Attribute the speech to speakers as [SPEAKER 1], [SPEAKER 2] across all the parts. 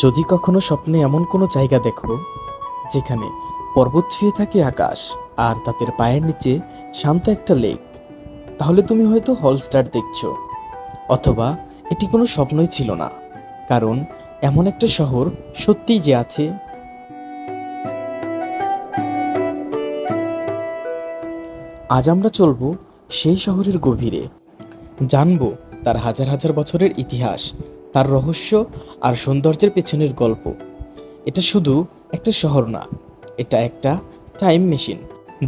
[SPEAKER 1] যদি কখনো স্বপ্নে এমন কোনো জায়গা দেখো যেখানে পর্বত ছুঁয়ে থাকে আকাশ আর তাদের পায়ের নিচে শান্ত একটা লেক, তাহলে তুমি হয়তো হলস্টার দেখছো। অথবা এটি কোনো স্বপ্নই ছিল না, কারণ এমন একটা শহর সত্যিই যে আছে। আজ আমরা চলবো সেই শহরের গভীরে, জানবো তার হাজার হাজার বছরের ইতিহাস, তার রহস্য আর সৌন্দর্যের পেছনের গল্প। এটা শুধু একটা শহর না, এটা একটা টাইম মেশিন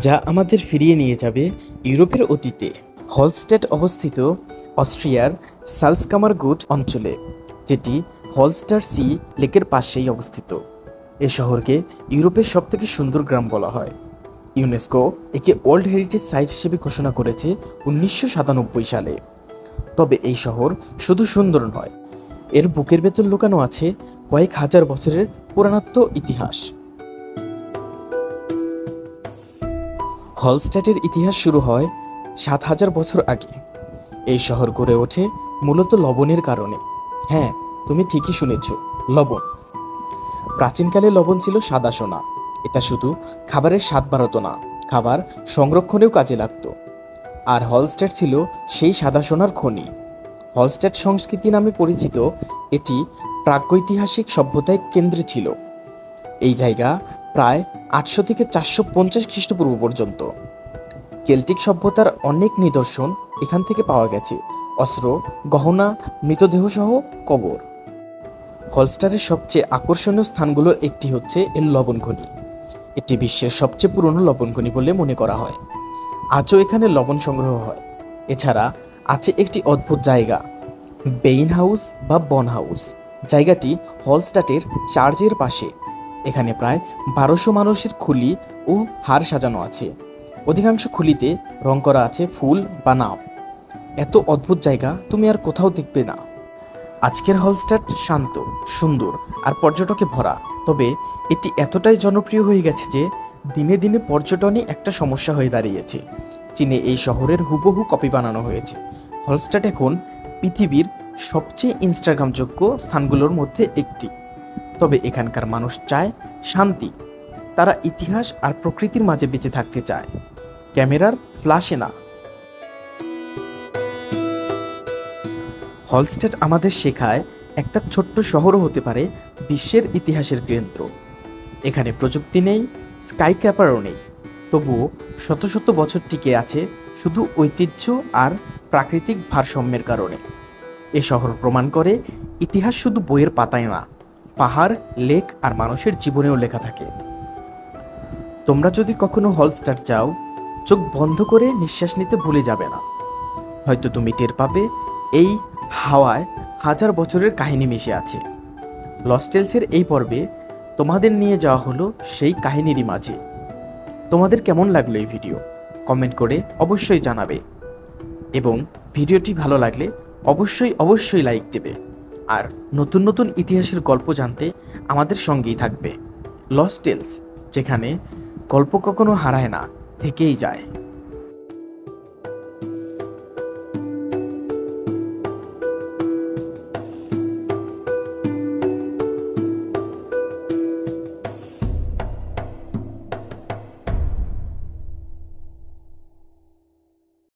[SPEAKER 1] যা আমাদের ফিরিয়ে নিয়ে যাবে ইউরোপের অতীতে। হলস্টেড অবস্থিত অস্ট্রিয়ার সালজকামারগুট অঞ্চলে, যেটি হলস্টার সি লেকের পাশেই অবস্থিত। এ শহরকে ইউরোপের সবথেকে সুন্দর গ্রাম বলা হয়। ইউনেস্কো একে ওয়ার্ল্ড হেরিটেজ সাইট হিসেবে ঘোষণা করেছে 1997 সালে। তবে এই শহর শুধু সুন্দর নয়, এর বুকের ভেতর লুকানো আছে কয়েক হাজার বছরের পুরাণত্ব ইতিহাস। হলস্টেডের ইতিহাস শুরু হয় 7000 বছর আগে। এই শহর গড়ে ওঠে মূলত লবণের কারণে। হ্যাঁ, তুমি ঠিকই শুনেছ, লবণ। প্রাচীনকালে লবণ ছিল সাদা সোনা। এটা শুধু খাবারের স্বাদ বাড়াতো না, খাবার সংরক্ষণেও কাজে লাগতো। আর হলস্টেড ছিল সেই সাদা সোনার খনি। হলস্টেড সংস্কৃতি নামে পরিচিত এটি প্রাগৈতিহাসিক সভ্যতার কেন্দ্রে ছিল। এই জায়গা প্রায় 800 থেকে 450 খ্রিস্টপূর্ব পর্যন্ত। কেল্টিক সভ্যতার অনেক নিদর্শন এখান থেকে পাওয়া গেছে, অস্ত্র, গহনা, মৃতদেহসহ কবর। হলস্টারের সবচেয়ে আকর্ষণীয় স্থানগুলোর একটি হচ্ছে এর লবণ খনি। এটি বিশ্বের সবচেয়ে পুরনো লবণ খনি বলে মনে করা হয়। আজও এখানে লবণ সংগ্রহ হয়। এছাড়া আছে একটি অদ্ভুত জায়গা, বেইন হাউস বা বন হাউস। জায়গাটি হলস্টাটের চার্চের পাশে। এখানে প্রায় 1200 মানুষের খুলি ও হার সাজানো আছে। অধিকাংশ খুলিতে রং করা আছে ফুল বা নাম। এত অদ্ভুত জায়গা তুমি আর কোথাও দেখবে না। আজকের হলস্টাট শান্ত, সুন্দর আর পর্যটকে ভরা। তবে এটি এতটাই জনপ্রিয় হয়ে গেছে যে দিনে দিনে পর্যটনই একটা সমস্যা হয়ে দাঁড়িয়েছে। চীনে এই শহরের হুবহু কপি বানানো হয়েছে। হলস্টাট এখন পৃথিবীর সবচেয়ে ইনস্টাগ্রামযোগ্য স্থানগুলোর মধ্যে একটি। তবে এখানকার মানুষ চায় শান্তি। তারা ইতিহাস আর প্রকৃতির মাঝে বেঁচে থাকতে চায়, ক্যামেরার ফ্ল্যাশে না। হলস্টেড আমাদের শেখায় একটা ছোট্ট শহরও হতে পারে বিশ্বের ইতিহাসের কেন্দ্র। এখানে প্রযুক্তি নেই, স্কাই ক্র্যাপারও নেই, তবুও শত শত বছর টিকে আছে শুধু ঐতিহ্য আর প্রাকৃতিক ভারসাম্যের কারণে। এ শহর প্রমাণ করে ইতিহাস শুধু বইয়ের পাতায় না, পাহাড়, লেক আর মানুষের জীবনেও লেখা থাকে। তোমরা যদি কখনো হলস্টার যাও, চোখ বন্ধ করে নিঃশ্বাস নিতে ভুলে যাবে না। হয়তো তুমি টের পাবে এই হাওয়ায় হাজার বছরের কাহিনী মিশে আছে। লস্ট টেলসের এই পর্বে তোমাদের নিয়ে যাওয়া হলো সেই কাহিনীরই মাঝে। তোমাদের কেমন লাগলো এই ভিডিও? কমেন্ট করে অবশ্যই জানাবে, এবং ভিডিওটি ভালো লাগলে অবশ্যই লাইক দেবে। আর নতুন নতুন ইতিহাসের গল্প জানতে আমাদের সঙ্গেই থাকবে। লস্ট টেলস, যেখানে গল্প কখনো হারায় না, থেকেই যায়।